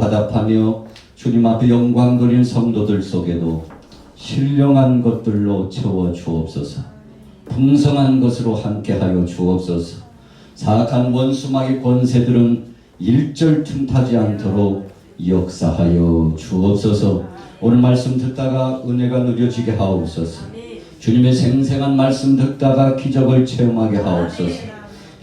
화답하며 주님 앞에 영광 돌린 성도들 속에도 신령한 것들로 채워 주옵소서. 풍성한 것으로 함께하여 주옵소서. 사악한 원수마귀 권세들은 일절 틈타지 않도록 역사하여 주옵소서. 오늘 말씀 듣다가 은혜가 누려지게 하옵소서. 주님의 생생한 말씀 듣다가 기적을 체험하게 하옵소서.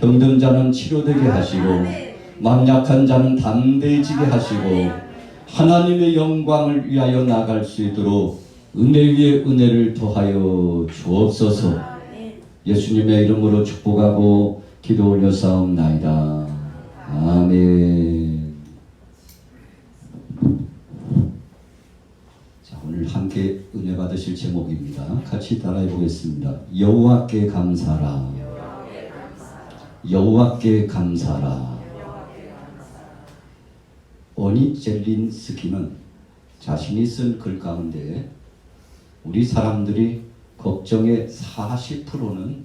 병든 자는 치료되게 하시고 마음 약한 자는 담대해지게 하시고 하나님의 영광을 위하여 나갈 수 있도록 은혜 위에 은혜를 더하여 주옵소서. 예수님의 이름으로 축복하고 기도 올려싸움나이다. 아멘. 자, 오늘 함께 은혜 받으실 제목입니다. 같이 따라해 보겠습니다. 여호와께 감사라. 여호와께 감사라. 오니 젤린스키는 자신이 쓴 글 가운데 우리 사람들이 걱정의 40%는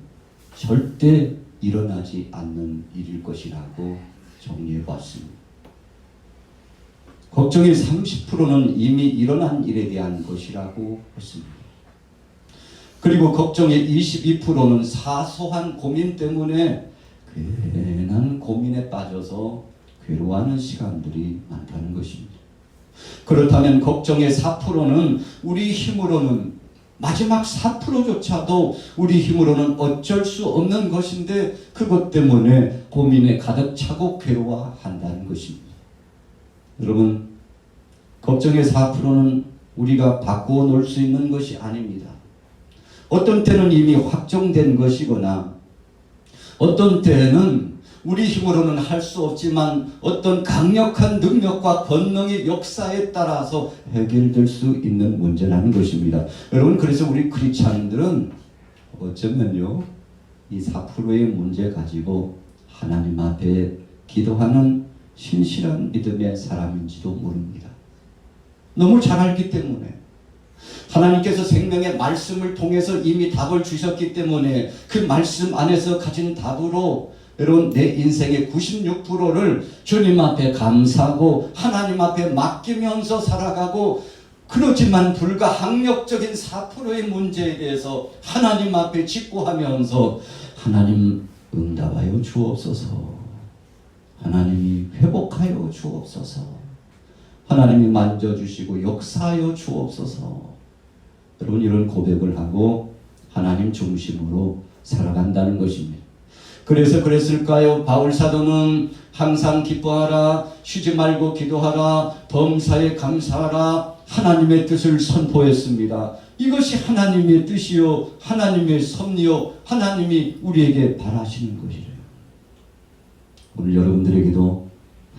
절대 일어나지 않는 일일 것이라고 정리해 봤습니다. 걱정의 30%는 이미 일어난 일에 대한 것이라고 했습니다. 그리고 걱정의 22%는 사소한 고민 때문에 괜한 고민에 빠져서 괴로워하는 시간들이 많다는 것입니다. 그렇다면 걱정의 4%는 우리 힘으로는 마지막 4%조차도 우리 힘으로는 어쩔 수 없는 것인데 그것 때문에 고민에 가득 차고 괴로워한다는 것입니다. 여러분, 걱정의 4%는 우리가 바꾸어 놓을 수 있는 것이 아닙니다. 어떤 때는 이미 확정된 것이거나 어떤 때는 우리 힘으로는 할 수 없지만 어떤 강력한 능력과 권능의 역사에 따라서 해결될 수 있는 문제라는 것입니다. 여러분, 그래서 우리 크리스찬들은 어쩌면요, 이 4%의 문제 가지고 하나님 앞에 기도하는 신실한 믿음의 사람인지도 모릅니다. 너무 잘 알기 때문에 하나님께서 생명의 말씀을 통해서 이미 답을 주셨기 때문에 그 말씀 안에서 가진 답으로 여러분, 내 인생의 96%를 주님 앞에 감사하고 하나님 앞에 맡기면서 살아가고, 그렇지만 불가항력적인 4%의 문제에 대해서 하나님 앞에 직고하면서 하나님 응답하여 주옵소서, 하나님이 회복하여 주옵소서, 하나님이 만져주시고 역사하여 주옵소서. 여러분, 이런 고백을 하고 하나님 중심으로 살아간다는 것입니다. 그래서 그랬을까요? 바울 사도는 항상 기뻐하라, 쉬지 말고 기도하라, 범사에 감사하라, 하나님의 뜻을 선포했습니다. 이것이 하나님의 뜻이요, 하나님의 섭리요, 하나님이 우리에게 바라시는 것이래요. 오늘 여러분들에게도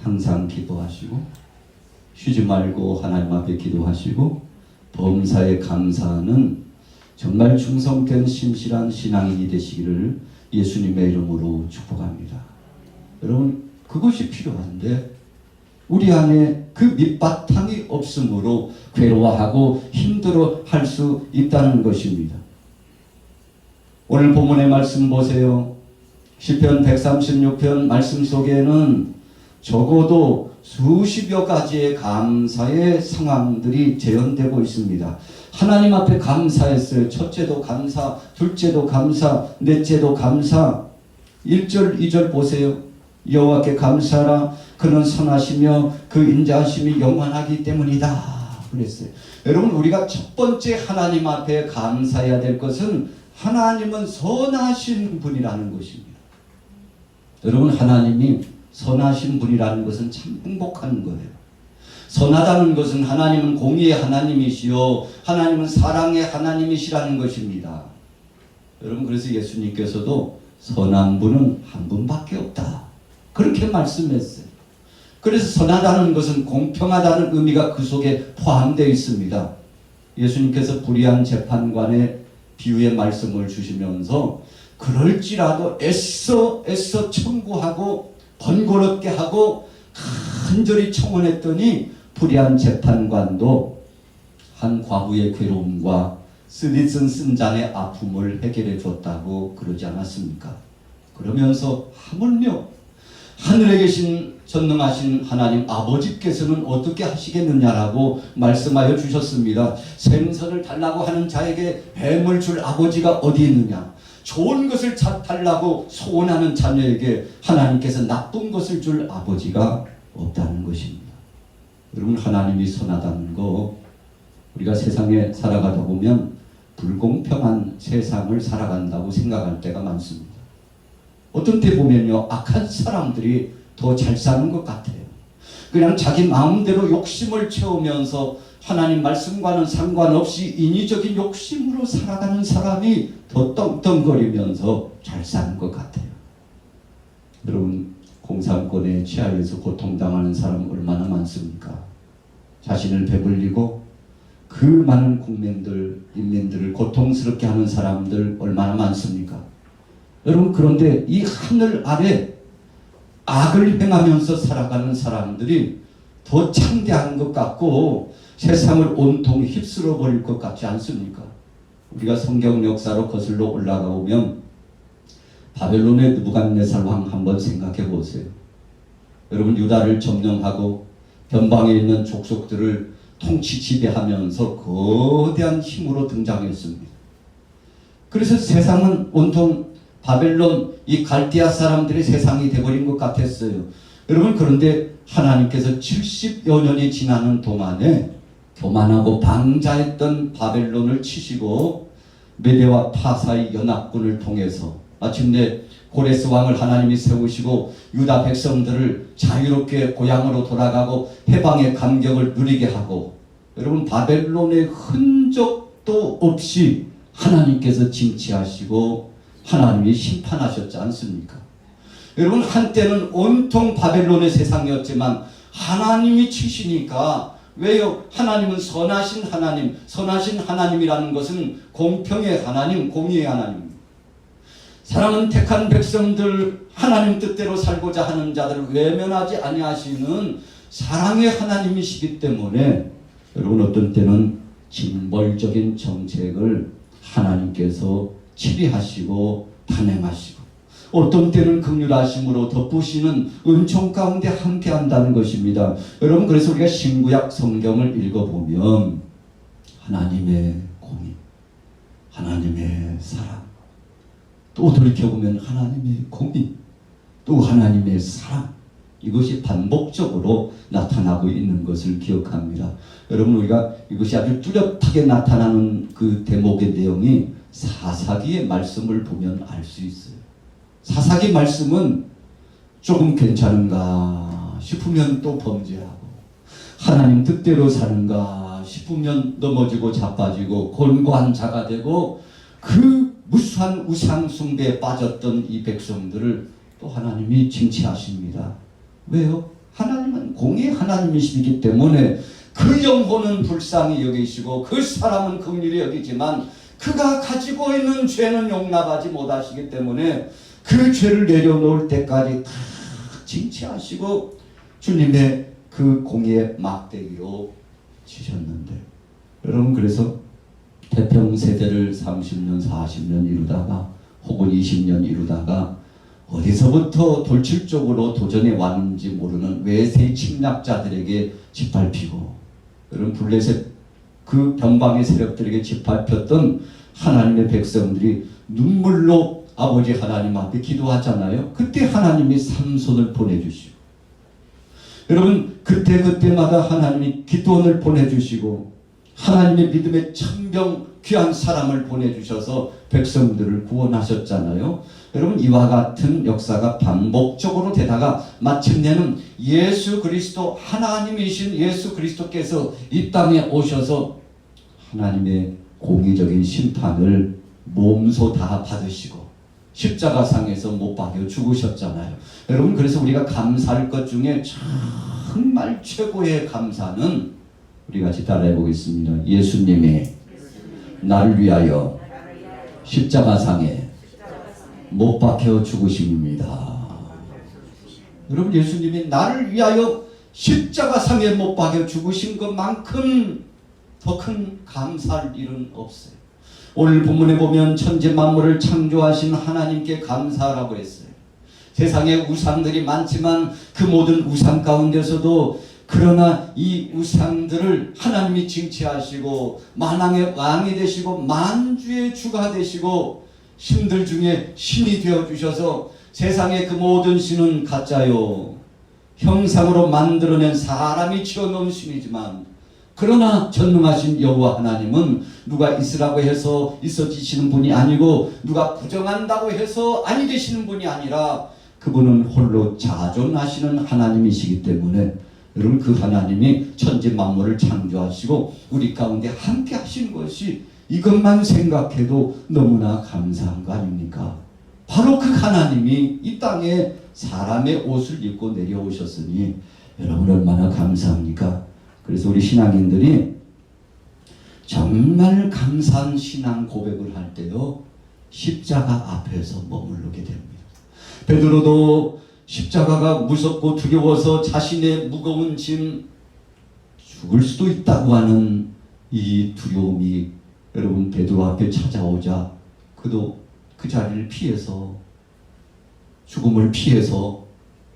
항상 기도하시고 쉬지 말고 하나님 앞에 기도하시고 범사에 감사하는 정말 충성된 신실한 신앙인이 되시기를 예수님의 이름으로 축복합니다. 여러분, 그것이 필요한데 우리 안에 그 밑바탕이 없으므로 괴로워하고 힘들어 할 수 있다는 것입니다. 오늘 본문의 말씀 보세요. 시편 136편 말씀 속에는 적어도 수십여 가지의 감사의 상황들이 재현되고 있습니다. 하나님 앞에 감사했어요. 첫째도 감사, 둘째도 감사, 넷째도 감사. 1절, 2절 보세요. 여호와께 감사하라. 그는 선하시며 그 인자하심이 영원하기 때문이다. 그랬어요. 여러분, 우리가 첫 번째 하나님 앞에 감사해야 될 것은 하나님은 선하신 분이라는 것입니다. 여러분, 하나님이 선하신 분이라는 것은 참 행복한 거예요. 선하다는 것은 하나님은 공의의 하나님이시요 하나님은 사랑의 하나님이시라는 것입니다. 여러분, 그래서 예수님께서도 선한 분은 한 분밖에 없다, 그렇게 말씀했어요. 그래서 선하다는 것은 공평하다는 의미가 그 속에 포함되어 있습니다. 예수님께서 불의한 재판관의 비유의 말씀을 주시면서 그럴지라도 애써 청구하고 번거롭게 하고 간절히 청원했더니 불의한 재판관도 한 과부의 괴로움과 쓰디쓴 쓴 잔의 아픔을 해결해 줬다고 그러지 않았습니까? 그러면서 하물며 하늘에 계신 전능하신 하나님 아버지께서는 어떻게 하시겠느냐라고 말씀하여 주셨습니다. 생선을 달라고 하는 자에게 뱀을 줄 아버지가 어디 있느냐. 좋은 것을 달라고 소원하는 자녀에게 하나님께서 나쁜 것을 줄 아버지가 없다는 것입니다. 여러분, 하나님이 선하다는 거, 우리가 세상에 살아가다 보면 불공평한 세상을 살아간다고 생각할 때가 많습니다. 어떤 때 보면요, 악한 사람들이 더 잘 사는 것 같아요. 그냥 자기 마음대로 욕심을 채우면서 하나님 말씀과는 상관없이 인위적인 욕심으로 살아가는 사람이 더 떵떵거리면서 잘 사는 것 같아요. 여러분, 공산권에 취하여서 고통당하는 사람 얼마나 많습니까? 자신을 배불리고 그 많은 인민들을 고통스럽게 하는 사람들 얼마나 많습니까? 여러분, 그런데 이 하늘 아래 악을 행하면서 살아가는 사람들이 더 창대한 것 같고 세상을 온통 휩쓸어 버릴 것 같지 않습니까? 우리가 성경 역사로 거슬러 올라가 보면 바벨론의 느부갓네살 왕 한번 생각해 보세요. 여러분, 유다를 점령하고 변방에 있는 족속들을 통치 지배하면서 거대한 힘으로 등장했습니다. 그래서 세상은 온통 바벨론, 이 갈대아 사람들의 세상이 되어버린 것 같았어요. 여러분, 그런데 하나님께서 70여 년이 지나는 동안에 교만하고 방자했던 바벨론을 치시고 메대와 파사의 연합군을 통해서 마침내 고레스 왕을 하나님이 세우시고 유다 백성들을 자유롭게 고향으로 돌아가고 해방의 감격을 누리게 하고, 여러분, 바벨론의 흔적도 없이 하나님께서 징치하시고 하나님이 심판하셨지 않습니까? 여러분, 한때는 온통 바벨론의 세상이었지만 하나님이 치시니까, 왜요? 하나님은 선하신 하나님, 선하신 하나님이라는 것은 공평의 하나님, 공의의 하나님입니다. 사랑은 택한 백성들, 하나님 뜻대로 살고자 하는 자들을 외면하지 아니하시는 사랑의 하나님이시기 때문에 여러분, 어떤 때는 징벌적인 정책을 하나님께서 치리하시고 단행하시고, 어떤 때는 긍휼하심으로 덮으시는 은총 가운데 함께한다는 것입니다. 여러분, 그래서 우리가 신구약 성경을 읽어보면 하나님의 공의, 하나님의 사랑, 또 돌이켜보면 하나님의 공의, 또 하나님의 사랑, 이것이 반복적으로 나타나고 있는 것을 기억합니다. 여러분, 우리가 이것이 아주 뚜렷하게 나타나는 그 대목의 내용이 사사기의 말씀을 보면 알 수 있어요. 사사기 말씀은 조금 괜찮은가 싶으면 또 범죄하고, 하나님 뜻대로 사는가 싶으면 넘어지고 자빠지고 곤고한 자가 되고, 그 무수한 우상 숭배에 빠졌던 이 백성들을 또 하나님이 징치하십니다. 왜요? 하나님은 공의 하나님이시기 때문에 그 영혼은 불쌍히 여기시고 그 사람은 긍휼히 여기지만 그가 가지고 있는 죄는 용납하지 못하시기 때문에 그 죄를 내려놓을 때까지 다 징치하시고 주님의 그 공의의 막대기로 치셨는데, 여러분, 그래서 태평 세대를 30년, 40년 이루다가 혹은 20년 이루다가 어디서부터 돌출적으로 도전해 왔는지 모르는 외세 침략자들에게 짓밟히고, 여러분, 블레셋 그 변방의 세력들에게 짓밟혔던 하나님의 백성들이 눈물로 아버지 하나님 앞에 기도하잖아요. 그때 하나님이 삼손을 보내주시고, 여러분, 그때마다 하나님이 기도원을 보내주시고 하나님의 믿음의 천병 귀한 사람을 보내주셔서 백성들을 구원하셨잖아요. 여러분, 이와 같은 역사가 반복적으로 되다가 마침내는 예수 그리스도, 하나님이신 예수 그리스도께서 이 땅에 오셔서 하나님의 공의적인 심판을 몸소 다 받으시고 십자가상에서 못 박여 죽으셨잖아요. 여러분, 그래서 우리가 감사할 것 중에 정말 최고의 감사는 우리 같이 따라해 보겠습니다. 예수님이 나를 위하여 십자가상에 못 박혀 죽으심입니다. 여러분, 예수님이 나를 위하여 십자가상에 못 박혀 죽으신 것만큼 더 큰 감사할 일은 없어요. 오늘 본문에 보면 천지 만물을 창조하신 하나님께 감사하라고 했어요. 세상에 우상들이 많지만 그 모든 우상 가운데서도 그러나 이 우상들을 하나님이 징치하시고 만왕의 왕이 되시고 만주의 주가 되시고 신들 중에 신이 되어주셔서 세상의 그 모든 신은 가짜요, 형상으로 만들어낸 사람이 지어놓은 신이지만 그러나 전능하신 여호와 하나님은 누가 있으라고 해서 있어지시는 분이 아니고 누가 부정한다고 해서 아니 되시는 분이 아니라 그분은 홀로 자존하시는 하나님이시기 때문에 여러분, 그 하나님이 천지 만물을 창조하시고 우리 가운데 함께 하신 것이 이것만 생각해도 너무나 감사한 거 아닙니까? 바로 그 하나님이 이 땅에 사람의 옷을 입고 내려오셨으니 여러분 얼마나 감사합니까? 그래서 우리 신앙인들이 정말 감사한 신앙 고백을 할 때요, 십자가 앞에서 머무르게 됩니다. 베드로도 십자가가 무섭고 두려워서 자신의 무거운 짐, 죽을 수도 있다고 하는 이 두려움이 여러분 베드로 앞에 찾아오자 그도 그 자리를 피해서, 죽음을 피해서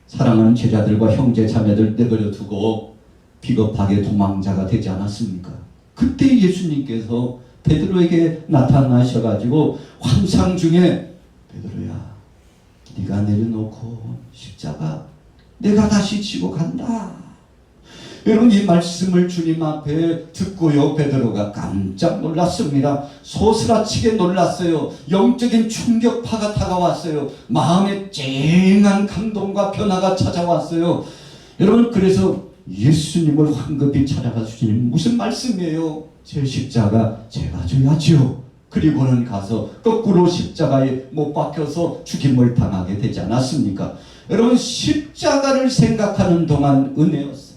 사랑하는 제자들과 형제 자매들 내버려 두고 비겁하게 도망자가 되지 않았습니까? 그때 예수님께서 베드로에게 나타나셔가지고 환상 중에 베드로야, 네가 내려놓고 십자가 내가 다시 지고 간다. 여러분, 이 말씀을 주님 앞에 듣고요, 베드로가 깜짝 놀랐습니다. 소스라치게 놀랐어요. 영적인 충격파가 다가왔어요. 마음에 쨍한 감동과 변화가 찾아왔어요. 여러분, 그래서 예수님을 황급히 찾아가 주님, 무슨 말씀이에요? 제 십자가 제가 져야지요. 그리고는 가서 거꾸로 십자가에 못 박혀서 죽임을 당하게 되지 않았습니까? 여러분, 십자가를 생각하는 동안 은혜였어요.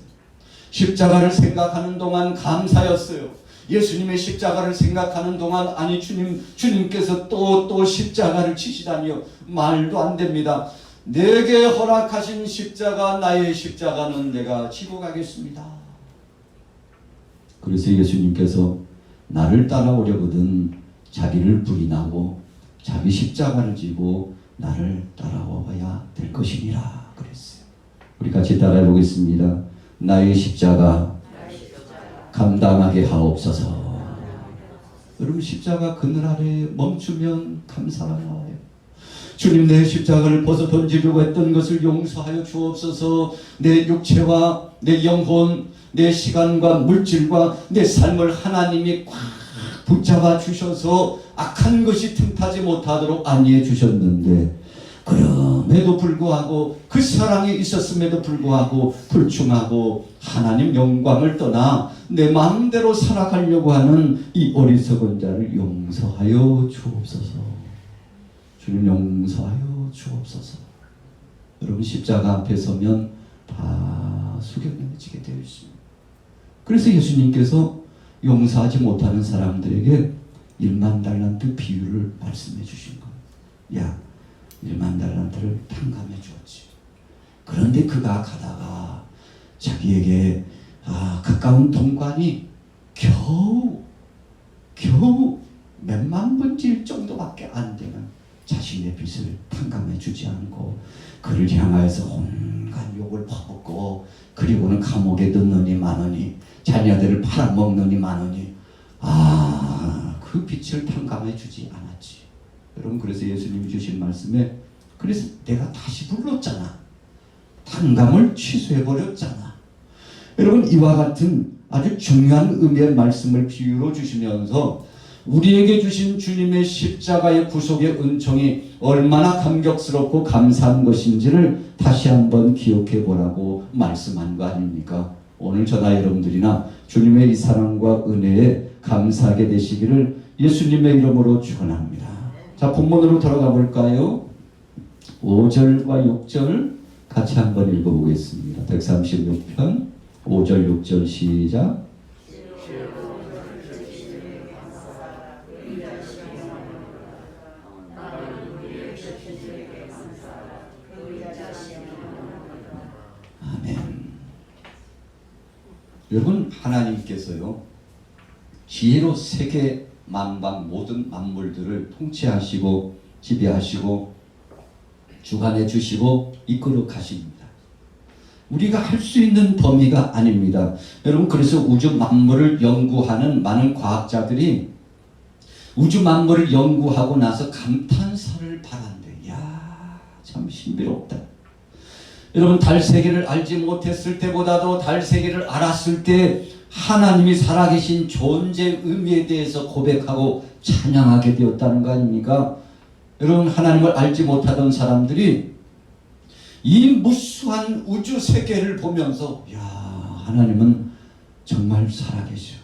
십자가를 생각하는 동안 감사였어요. 예수님의 십자가를 생각하는 동안 아니 주님께서 또 십자가를 치시다니요. 말도 안 됩니다. 내게 허락하신 십자가, 나의 십자가는 내가 지고 가겠습니다. 그래서 예수님께서 나를 따라오려거든 자기를 부인하고 자기 십자가를 지고 나를 따라와야 될 것이니라 그랬어요. 우리 같이 따라해 보겠습니다. 나의 십자가 감당하게 하옵소서. 여러분, 십자가 그늘 아래 멈추면 감사해요. 주님, 내 십자가를 벗어 던지려고 했던 것을 용서하여 주옵소서. 내 육체와 내 영혼, 내 시간과 물질과 내 삶을 하나님이 꽉 붙잡아 주셔서 악한 것이 틈타지 못하도록 안위해 주셨는데, 그럼에도 불구하고 그 사랑이 있었음에도 불구하고 불충하고 하나님 영광을 떠나 내 마음대로 살아가려고 하는 이 어리석은 자를 용서하여 주옵소서. 주님, 용서하여 주옵소서. 여러분, 십자가 앞에 서면 다 숙연해지게 되어 있습니다. 그래서 예수님께서 용서하지 못하는 사람들에게 1만 달란트 비유를 말씀해 주신 거예요. 야, 1만 달란트를 탕감해 주었지. 그런데 그가 가다가 자기에게 가까운 동관이 겨우 몇만 분질 정도밖에 안 되는 자신의 빚을 탕감해 주지 않고 그를 향하여서 온갖 욕을 퍼붓고, 그리고는 감옥에 넣느니 마느니 자녀들을 팔아먹느니 마느니 그 빚을 탕감해 주지 않았지. 여러분, 그래서 예수님이 주신 말씀에 그래서 내가 다시 불렀잖아. 탕감을 취소해버렸잖아. 여러분, 이와 같은 아주 중요한 의미의 말씀을 비유로 주시면서 우리에게 주신 주님의 십자가의 구속의 은총이 얼마나 감격스럽고 감사한 것인지를 다시 한번 기억해 보라고 말씀한 거 아닙니까? 오늘 저나 여러분들이나 주님의 이 사랑과 은혜에 감사하게 되시기를 예수님의 이름으로 축원합니다. 자, 본문으로 돌아가 볼까요? 5절과 6절 같이 한번 읽어보겠습니다. 136편 5절 6절 시작. 아멘. 여러분, 하나님께서요 지혜로 세계 만방 모든 만물들을 통치하시고 지배하시고 주관해 주시고 이끌어 가십니다. 우리가 할 수 있는 범위가 아닙니다. 여러분, 그래서 우주 만물을 연구하는 많은 과학자들이 우주 만물을 연구하고 나서 감탄사를 발한대. 야, 참 신비롭다. 여러분, 달 세계를 알지 못했을 때보다도 달 세계를 알았을 때 하나님이 살아계신 존재 의미에 대해서 고백하고 찬양하게 되었다는 거 아닙니까? 여러분, 하나님을 알지 못하던 사람들이 이 무수한 우주 세계를 보면서 야, 하나님은 정말 살아계셔.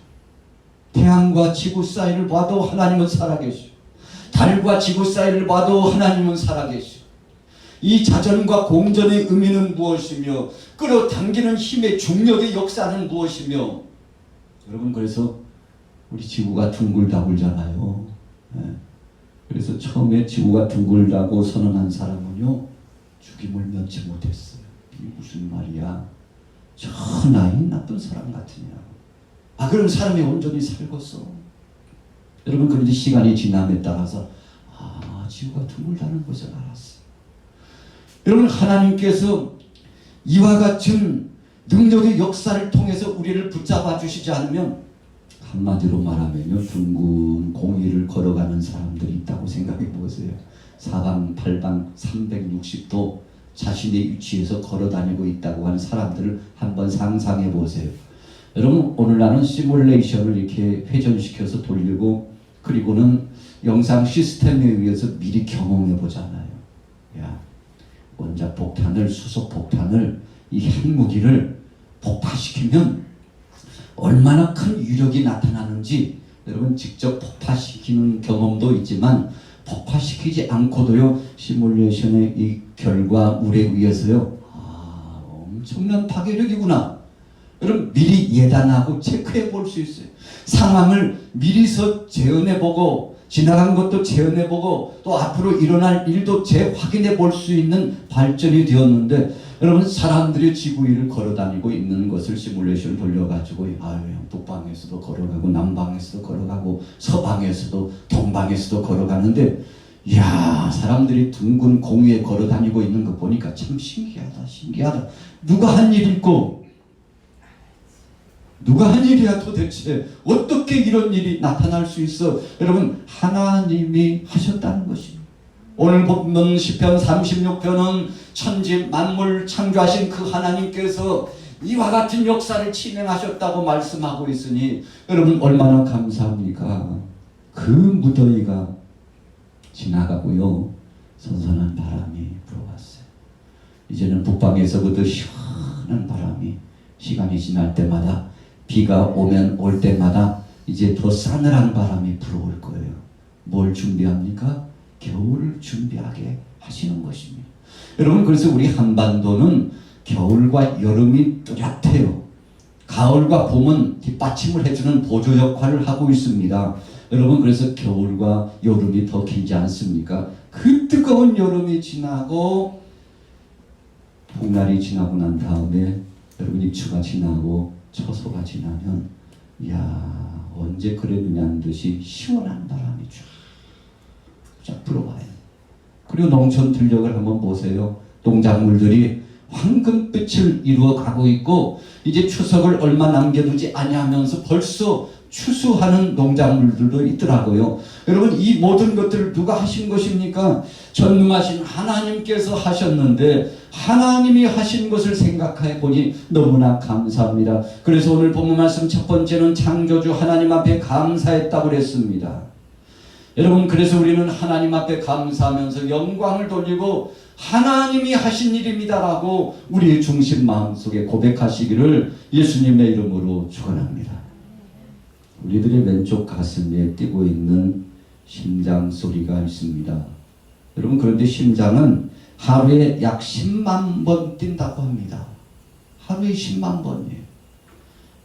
태양과 지구 사이를 봐도 하나님은 살아계셔. 달과 지구 사이를 봐도 하나님은 살아계셔. 이 자전과 공전의 의미는 무엇이며 끌어당기는 힘의 중력의 역사는 무엇이며, 여러분, 그래서 우리 지구가 둥글다굴잖아요. 그래서 처음에 지구가 둥글다고 선언한 사람은요, 죽임을 면치 못했어요. 이게 무슨 말이야? 저 나이 나쁜 사람 같으냐. 아, 그럼 사람이 온전히 살겠어. 여러분, 그런데 시간이 지남에 따라서 지구가 둥글다는 것을 알았어요. 여러분, 하나님께서 이와 같은 능력의 역사를 통해서 우리를 붙잡아 주시지 않으면, 한마디로 말하면요, 둥근 공의를 걸어가는 사람들이 있다고 생각해 보세요. 사방팔방 360도 자신의 위치에서 걸어다니고 있다고 하는 사람들을 한번 상상해 보세요. 여러분, 오늘날은 시뮬레이션을 이렇게 회전시켜서 돌리고, 그리고는 영상 시스템에 의해서 미리 경험해 보잖아요. 야, 원자 폭탄을, 수소 폭탄을, 이 핵무기를 폭파시키면 얼마나 큰 위력이 나타나는지 여러분 직접 폭파시키는 경험도 있지만, 폭파시키지 않고도요, 시뮬레이션의 이 결과물에 의해서요, 엄청난 파괴력이구나. 여러분, 미리 예단하고 체크해 볼 수 있어요. 상황을 미리서 재현해보고, 지나간 것도 재현해보고, 또 앞으로 일어날 일도 재확인해 볼 수 있는 발전이 되었는데, 여러분, 사람들이 지구 위를 걸어다니고 있는 것을 시뮬레이션 돌려가지고, 북방에서도 걸어가고, 남방에서도 걸어가고, 서방에서도, 동방에서도 걸어가는데, 이야, 사람들이 둥근 공위에 걸어다니고 있는 거 보니까 참 신기하다. 누가 한 일일고, 누가 한 일이야 도대체? 어떻게 이런 일이 나타날 수 있어? 여러분, 하나님이 하셨다는 것입니다. 오늘 보면 시편 36편은 천지 만물 창조하신 그 하나님께서 이와 같은 역사를 진행하셨다고 말씀하고 있으니, 여러분, 얼마나 감사합니까? 그 무더위가 지나가고요, 선선한 바람이 불어왔어요. 이제는 북방에서부터 시원한 바람이 시간이 지날 때마다, 비가 오면 올 때마다 이제 더 싸늘한 바람이 불어올 거예요. 뭘 준비합니까? 겨울을 준비하게 하시는 것입니다. 여러분, 그래서 우리 한반도는 겨울과 여름이 뚜렷해요. 가을과 봄은 뒷받침을 해주는 보조 역할을 하고 있습니다. 여러분, 그래서 겨울과 여름이 더 길지 않습니까? 그 뜨거운 여름이 지나고 봄날이 지나고 난 다음에 여러분, 입추가 지나고 처소가 지나면, 이야, 언제 그랬느냐는 듯이 시원한 바람이 쫙 불어와요. 그리고 농촌 들녘을 한번 보세요. 농작물들이 황금빛을 이루어 가고 있고, 이제 추석을 얼마 남겨두지 아니하면서 벌써 추수하는 농작물들도 있더라고요. 여러분, 이 모든 것들을 누가 하신 것입니까? 전능하신 하나님께서 하셨는데, 하나님이 하신 것을 생각해 보니 너무나 감사합니다. 그래서 오늘 본문 말씀 첫 번째는 창조주 하나님 앞에 감사했다고 그랬습니다. 여러분, 그래서 우리는 하나님 앞에 감사하면서 영광을 돌리고 하나님이 하신 일입니다라고 우리의 중심 마음속에 고백하시기를 예수님의 이름으로 축원합니다. 우리들의 왼쪽 가슴에 뛰고 있는 심장 소리가 있습니다. 여러분, 그런데 심장은 하루에 약 10만 번 뛴다고 합니다. 하루에 10만 번이에요.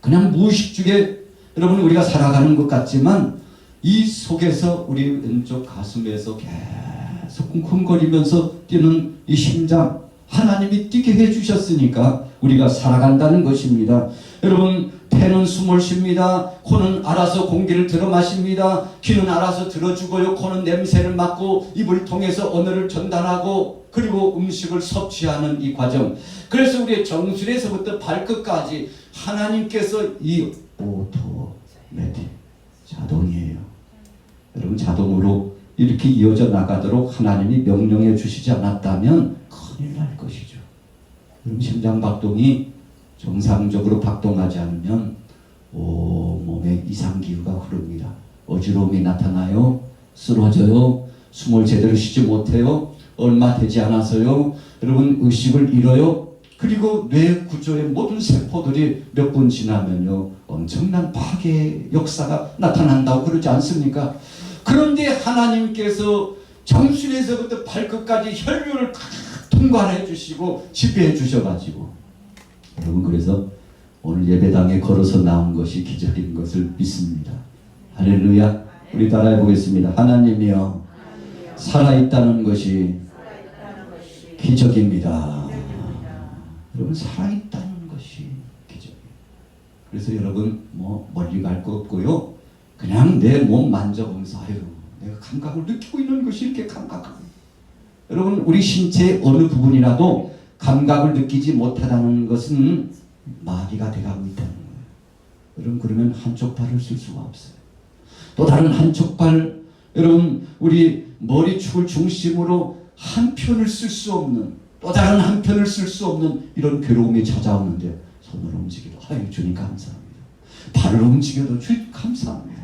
그냥 무의식중에 여러분, 우리가 살아가는 것 같지만 이 속에서 우리 왼쪽 가슴에서 계속 쿵쿵거리면서 뛰는 이 심장, 하나님이 뛰게 해주셨으니까 우리가 살아간다는 것입니다. 여러분, 폐는 숨을 쉽니다. 코는 알아서 공기를 들어 마십니다. 귀는 알아서 들어주고요. 코는 냄새를 맡고 입을 통해서 언어를 전달하고 그리고 음식을 섭취하는 이 과정. 그래서 우리의 정수리에서부터 발끝까지 하나님께서 이 오토매틱 자동이에요. 여러분 자동으로 이렇게 이어져 나가도록 하나님이 명령해 주시지 않았다면 큰일 날 것이죠. 여러분 심장박동이 정상적으로 박동하지 않으면 몸에 이상기후가 흐릅니다. 어지러움이 나타나요. 쓰러져요. 숨을 제대로 쉬지 못해요. 얼마 되지 않아서요. 여러분 의식을 잃어요. 그리고 뇌 구조의 모든 세포들이 몇 분 지나면요 엄청난 파괴의 역사가 나타난다고 그러지 않습니까? 그런데 하나님께서 정수리에서부터 발끝까지 혈류를 통과해 주시고 지배해 주셔가지고 여러분 그래서 오늘 예배당에 걸어서 나온 것이 기적인 것을 믿습니다. 할렐루야. 우리 따라해 보겠습니다. 하나님이여 살아있다는 것이 기적입니다. 여러분 살아있다는 것이 기적이에요. 그래서 여러분 멀리 갈 거 없고요. 그냥 내 몸 만져보면서 아유 내가 감각을 느끼고 있는 것이 이렇게 감각하고 여러분 우리 신체의 어느 부분이라도 감각을 느끼지 못하다는 것은 마비가 돼가고 있다는 거예요. 여러분 그러면 한쪽 발을 쓸 수가 없어요. 또 다른 한쪽 발 여러분 우리 머리축을 중심으로 한 편을 쓸 수 없는 또 다른 한 편을 쓸 수 없는 이런 괴로움이 찾아오는데 손을 움직여도 아유 주님 감사합니다. 발을 움직여도 주님 감사합니다.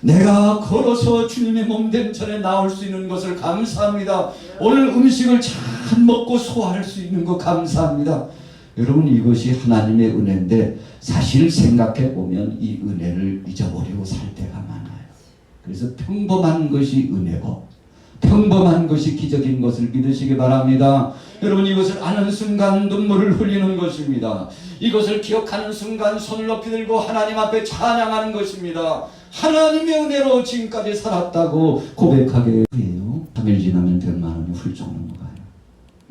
내가 걸어서 주님의 몸된 전에 나올 수 있는 것을 감사합니다. 오늘 음식을 잘 먹고 소화할 수 있는 것 감사합니다. 여러분 이것이 하나님의 은혜인데 사실 생각해 보면 이 은혜를 잊어버리고 살 때가 많아요. 그래서 평범한 것이 은혜고 평범한 것이 기적인 것을 믿으시기 바랍니다. 여러분 이것을 아는 순간 눈물을 흘리는 것입니다. 이것을 기억하는 순간 손을 높이 들고 하나님 앞에 찬양하는 것입니다. 하나님의 은혜로 지금까지 살았다고 고백하게 해요. 3일 지나면 100만 원이 훌쩍 넘어가요.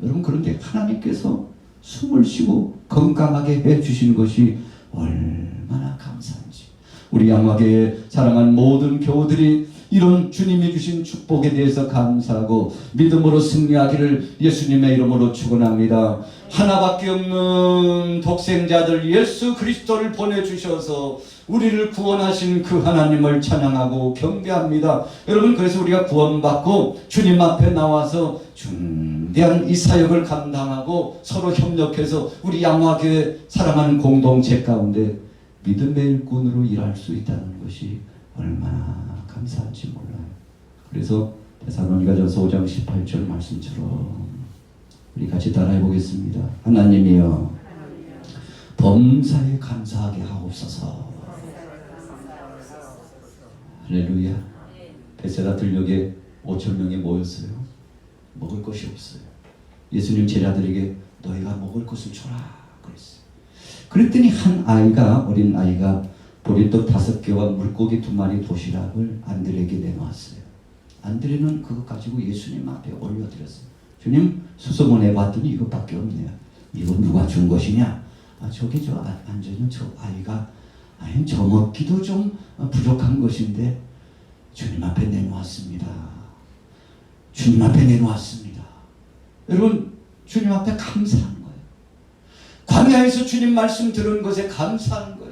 여러분 그런데 하나님께서 숨을 쉬고 건강하게 해주신 것이 얼마나 감사한지 우리 양화교회 사랑하는 모든 교우들이 이런 주님이 주신 축복에 대해서 감사하고 믿음으로 승리하기를 예수님의 이름으로 축원합니다. 하나밖에 없는 독생자들 예수 그리스도를 보내주셔서 우리를 구원하신 그 하나님을 찬양하고 경배합니다. 여러분 그래서 우리가 구원받고 주님 앞에 나와서 중대한 이 사역을 감당하고 서로 협력해서 우리 양화교회 사랑하는 공동체 가운데 믿음의 일꾼으로 일할 수 있다는 것이 얼마나 감사한지 몰라요. 그래서 데살로니가전서 5장 18절 말씀처럼 우리 같이 따라해 보겠습니다. 하나님이여 범사에 감사하게 하옵소서. 할렐루야. 베세다 들녘에 5,000명이 모였어요. 먹을 것이 없어요. 예수님 제자들에게 너희가 먹을 것을 줘라 그랬어요. 그랬더니 한 아이가 어린 아이가 보리떡 5개와 물고기 2마리 도시락을 안드레에게 내놓았어요. 안드레는 그거 가지고 예수님 앞에 올려드렸어요. 주님 수소문해 봤더니 이것밖에 없네요. 이거 누가 준 것이냐? 저기 앉아있는 저 아이가 저 먹기도 좀 부족한 것인데 주님 앞에 내놓았습니다. 주님 앞에 내놓았습니다. 여러분 주님 앞에 감사한 거예요. 광야에서 주님 말씀 들은 것에 감사한 거예요.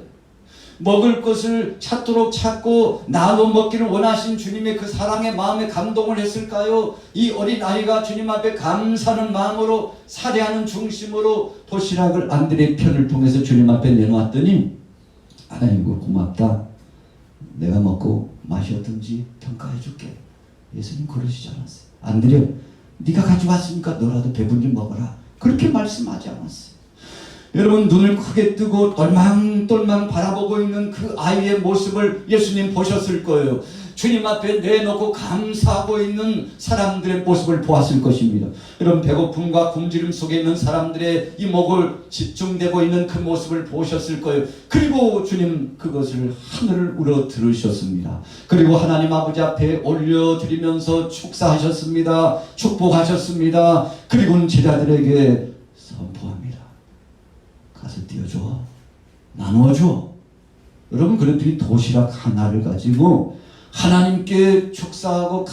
먹을 것을 찾도록 찾고 나눠 먹기를 원하신 주님의 그 사랑의 마음에 감동을 했을까요? 이 어린 아이가 주님 앞에 감사하는 마음으로 살해하는 중심으로 도시락을 안드레의 편을 통해서 주님 앞에 내놓았더니 아이고 고맙다. 내가 먹고 맛이 어떤지 평가해 줄게. 예수님 그러시지 않았어요. 안드레 네가 가져왔으니까 너라도 배불리 먹어라. 그렇게 말씀하지 않았어요. 여러분 눈을 크게 뜨고 똘망똘망 바라보고 있는 그 아이의 모습을 예수님 보셨을 거예요. 주님 앞에 내놓고 감사하고 있는 사람들의 모습을 보았을 것입니다. 여러분 배고픔과 굶주림 속에 있는 사람들의 이 목을 집중되고 있는 그 모습을 보셨을 거예요. 그리고 주님 그것을 하늘을 우러 들으셨습니다. 그리고 하나님 아버지 앞에 올려드리면서 축사하셨습니다. 축복하셨습니다. 그리고는 제자들에게 선포합니다. 가서 띄워줘. 나누어줘. 여러분, 그랬더니 도시락 하나를 가지고 하나님께 축사하고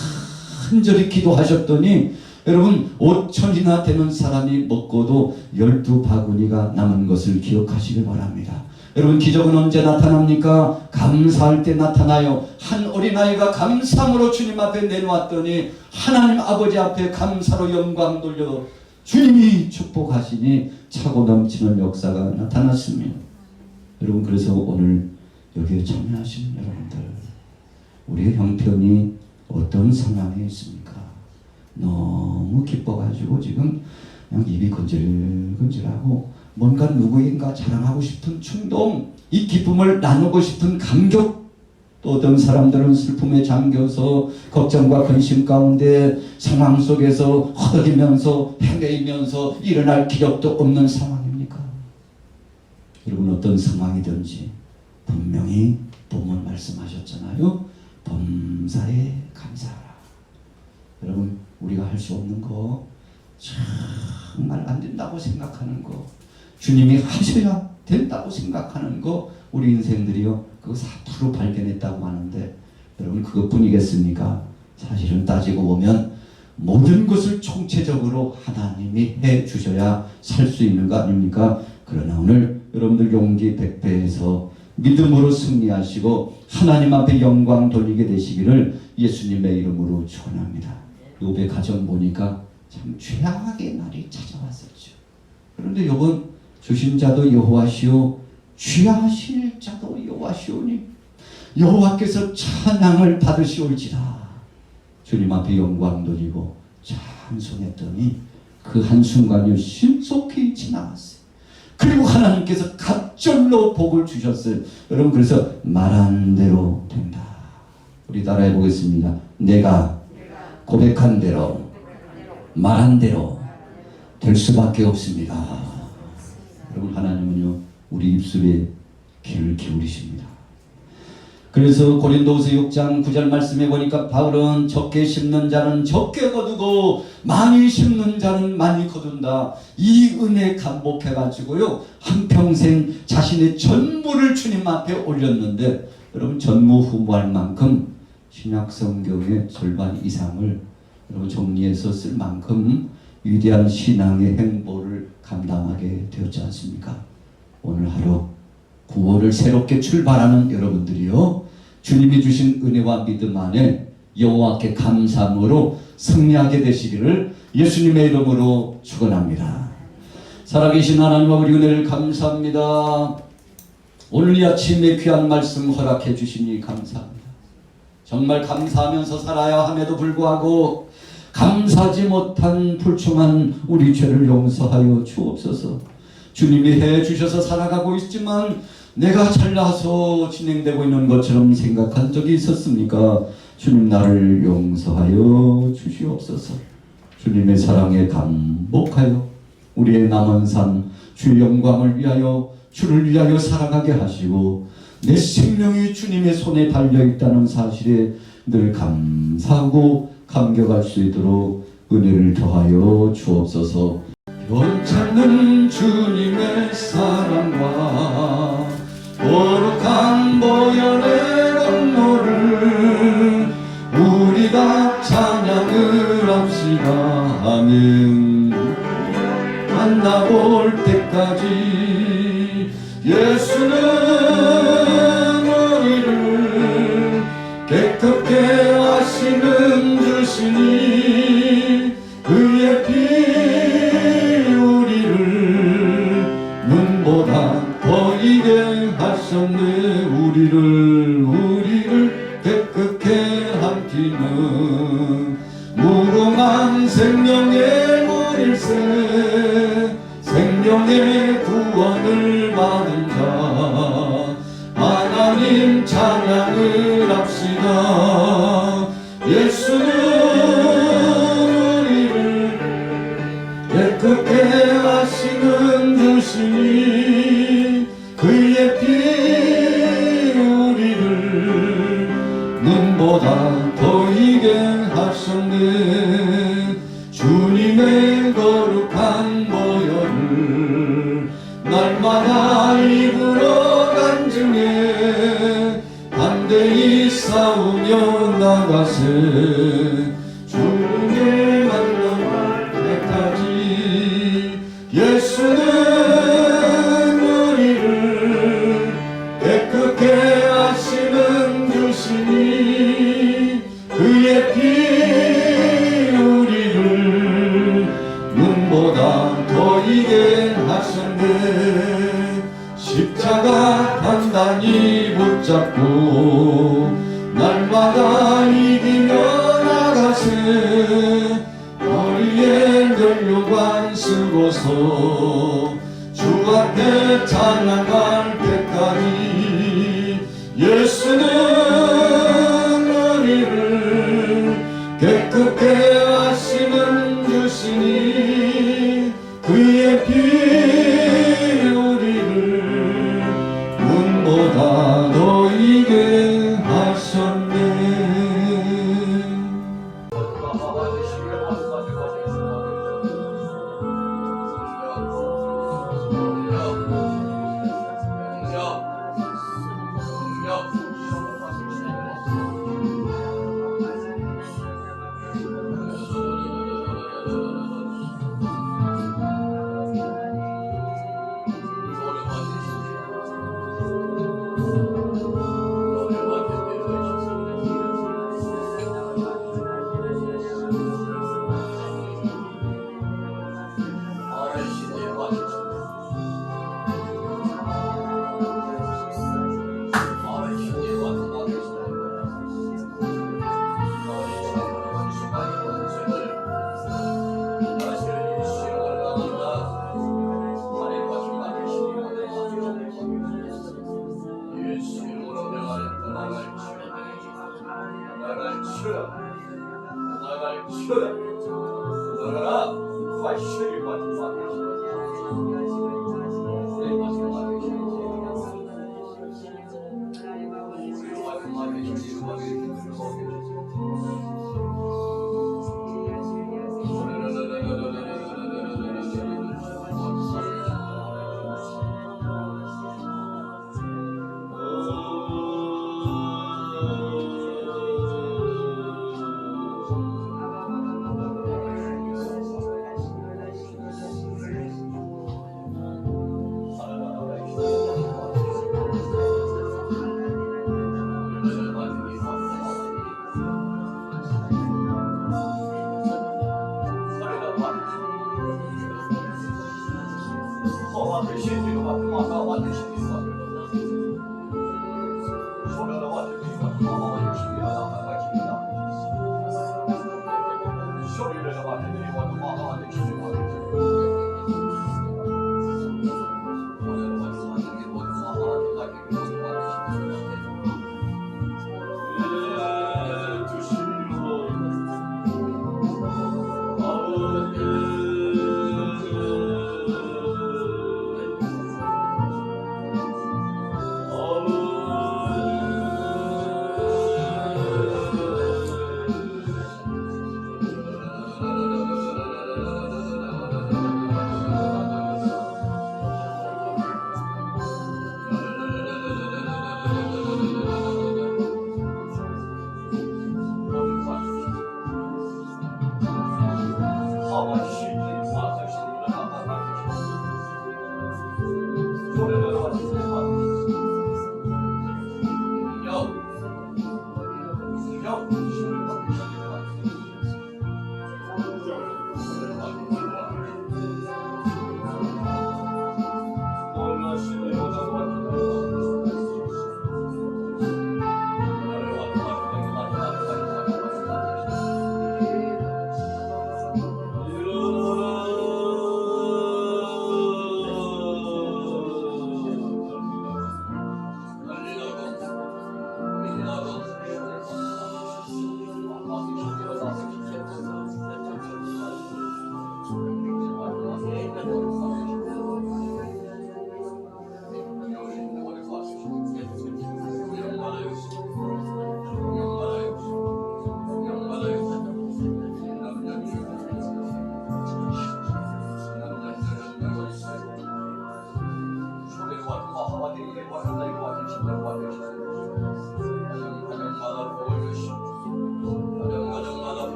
간절히 기도하셨더니 여러분 5천이나 되는 사람이 먹고도 12바구니가 남은 것을 기억하시길 바랍니다. 여러분, 기적은 언제 나타납니까? 감사할 때 나타나요. 한 어린아이가 감사함으로 주님 앞에 내놓았더니 하나님 아버지 앞에 감사로 영광 돌려 주님이 축복하시니 차고 넘치는 역사가 나타났습니다. 여러분, 그래서 오늘 여기에 참여하시는 여러분들, 우리의 형편이 어떤 상황에 있습니까? 너무 기뻐가지고 지금 그냥 입이 건질건질하고 뭔가 누구인가 자랑하고 싶은 충동, 이 기쁨을 나누고 싶은 감격, 또 어떤 사람들은 슬픔에 잠겨서 걱정과 근심 가운데 상황 속에서 허덕이면서 헤매이면서 일어날 기력도 없는 상황입니까? 여러분, 어떤 상황이든지 분명히 본문 말씀하셨잖아요. 범사에 감사하라. 여러분, 우리가 할 수 없는 거, 정말 안 된다고 생각하는 거, 주님이 하셔야 된다고 생각하는 거, 우리 인생들이요 그거 4% 발견했다고 하는데, 여러분, 그것뿐이겠습니까? 사실은 따지고 보면 모든 것을 총체적으로 하나님이 해 주셔야 살 수 있는 거 아닙니까? 그러나 오늘 여러분들 용기 100배에서 믿음으로 승리하시고 하나님 앞에 영광 돌리게 되시기를 예수님의 이름으로 축원합니다. 욥의 가정 보니까 참 최악의 날이 찾아왔었죠. 그런데 욥은 주신 자도 여호와시오 취하실 자도 여호와시오니 여호와께서 찬양을 받으시올지라. 주님 앞에 영광 돌리고 찬송했더니 그 한순간이 신속히 지나갔어요. 그리고 하나님께서 갑절로 복을 주셨어요. 여러분, 그래서 말한 대로 된다. 우리 따라해 보겠습니다. 내가 고백한 대로 말한 대로 될 수밖에 없습니다. 여러분, 하나님은요 우리 입술에 귀를 기울이십니다. 그래서 고린도후서 6장 9절 말씀에 보니까 바울은 적게 심는 자는 적게 거두고 많이 심는 자는 많이 거둔다. 이 은혜 감복해가지고요 한평생 자신의 전부를 주님 앞에 올렸는데, 여러분, 전무후무할 만큼 신약 성경의 절반 이상을 여러분 정리해서 쓸 만큼 위대한 신앙의 행보를 감당하게 되었지 않습니까? 오늘 하루 9월을 새롭게 출발하는 여러분들이요 주님이 주신 은혜와 믿음 안에 여호와께 감사함으로 승리하게 되시기를 예수님의 이름으로 축원합니다. 살아계신 하나님 아버지, 은혜를 감사합니다. 오늘 이 아침에 귀한 말씀 허락해 주시니 감사합니다. 정말 감사하면서 살아야 함에도 불구하고 감사하지 못한 불충한 우리 죄를 용서하여 주옵소서. 주님이 해주셔서 살아가고 있지만 내가 잘나서 진행되고 있는 것처럼 생각한 적이 있었습니까? 주님, 나를 용서하여 주시옵소서. 주님의 사랑에 감복하여 우리의 남은 삶 주의 영광을 위하여 주를 위하여 살아가게 하시고 내 생명이 주님의 손에 달려있다는 사실에 늘 감사하고 감격할 수 있도록 은혜를 더하여 주옵소서. 원찮는 주님의 사랑과 거룩한 보혈의 공로를 우리가 찬양을 합시다. 아멘. 만나볼 때까지 예수는 우리를 깨끗게 하시는 주시니 그의 피 우리를 눈보다 보이게 하셨네. 우리를 깨끗게 함티는 무궁한 생명의 물일세. 생명의 구원을 받은 자 하나님 찬양을 합시다. 예수는 우리를 깨끗게 하시는 주시니 그의 피 우리를 눈보다 보이게 하셨네. 주님의 거룩한 보혈을 날마다 입으로 간증해 싸우며 나가세 주님을 만날 때까지 예수는 우리를 깨끗게 하시는 주시니 그의 피 우리를 눈보다 더 이게 하셨네 십자가 단단히 붙잡고 날마다 이기며 나가세 머리에 면류관 쓰고서 주 앞에 찬양할 때까지 예수는 우리를 깨끗게 하시는 주시니 그의 피 우리를 눈보다 더 이게 하셨네.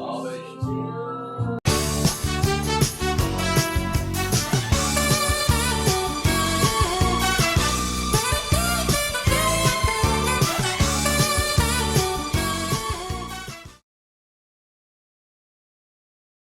아멘.